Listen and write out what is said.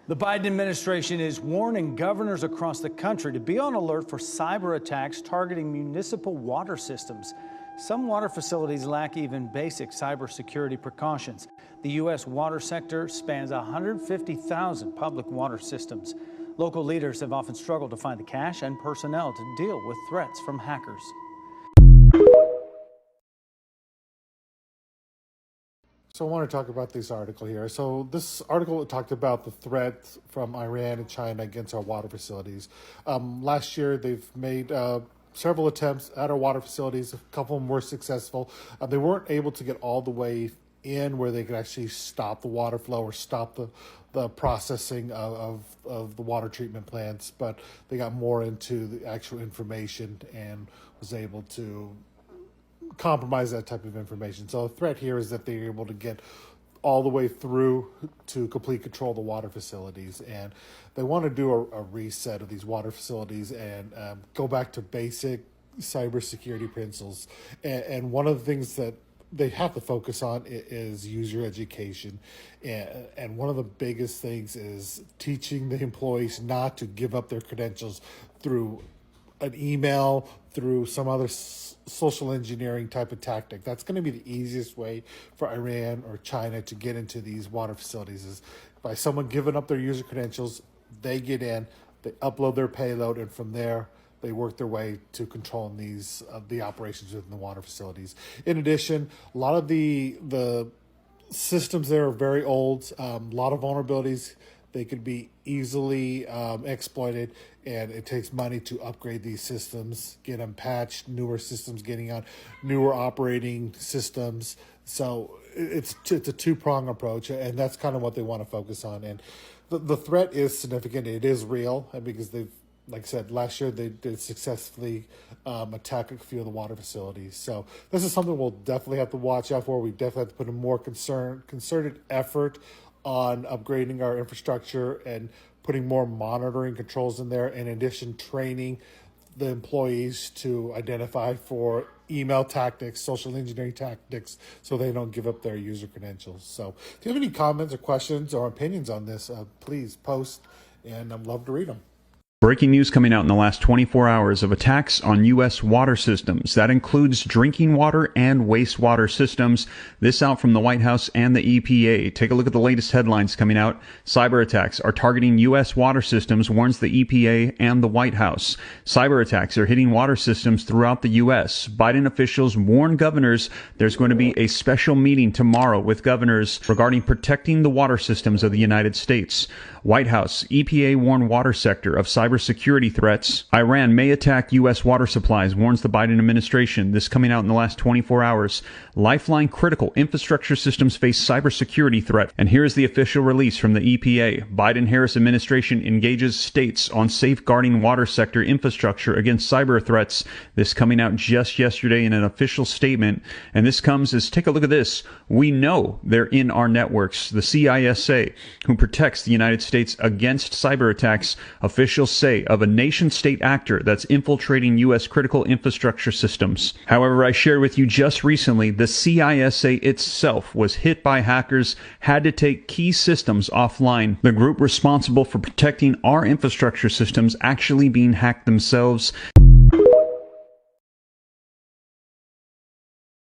The Biden administration is warning governors across the country to be on alert for cyber attacks targeting municipal water systems. Some water facilities lack even basic cybersecurity precautions. The U.S. water sector spans 150,000 public water systems. Local leaders have often struggled to find the cash and personnel to deal with threats from hackers. So I want to talk about this article here. So this article talked about the threat from Iran and China against our water facilities. Last year, they've made several attempts at our water facilities. A couple of them were successful. They weren't able to get all the way in where they could actually stop the water flow or stop the processing of the water treatment plants, but they got more into the actual information and was able to compromise that type of information. So the threat here is that they're able to get all the way through to complete control of the water facilities, and they want to do a reset of these water facilities and go back to basic cybersecurity principles. And one of the things that they have to focus on is user education, and one of the biggest things is teaching the employees not to give up their credentials through an email, through some other social engineering type of tactic. That's going to be the easiest way for Iran or China to get into these water facilities, is by someone giving up their user credentials. They get in, they upload their payload, and from there they work their way to controlling these the operations within the water facilities. In addition, a lot of the systems there are very old. A lot of vulnerabilities. They could be easily exploited, and it takes money to upgrade these systems, get them patched, newer systems getting on newer operating systems. So it's a two-prong approach, and that's kind of what they want to focus on. And the threat is significant. It is real, because they've, like I said, last year they did successfully attack a few of the water facilities. So this is something we'll definitely have to watch out for. We definitely have to put a more concerted effort on upgrading our infrastructure and putting more monitoring controls in there. In addition, training the employees to identify for email tactics, social engineering tactics, so they don't give up their user credentials. So if you have any comments or questions or opinions on this, please post, and I'd love to read them. Breaking news coming out in the last 24 hours of attacks on U.S. water systems. That includes drinking water and wastewater systems. This out from the White House and the EPA. Take a look at the latest headlines coming out. Cyber attacks are targeting U.S. water systems, warns the EPA and the White House. Cyber attacks are hitting water systems throughout the U.S. Biden officials warn governors there's going to be a special meeting tomorrow with governors regarding protecting the water systems of the United States. White House, EPA warn water sector of cybersecurity threats. Iran may attack U.S. water supplies, warns the Biden administration. This coming out in the last 24 hours. Lifeline critical infrastructure systems face cybersecurity threat. And here's the official release from the EPA. Biden-Harris administration engages states on safeguarding water sector infrastructure against cyber threats. This coming out just yesterday in an official statement. And this comes as, take a look at this. We know they're in our networks. The CISA, who protects the United States against cyber attacks, officials say of a nation-state actor that's infiltrating U.S. critical infrastructure systems. However, I shared with you just recently, the CISA itself was hit by hackers, had to take key systems offline. The group responsible for protecting our infrastructure systems actually being hacked themselves.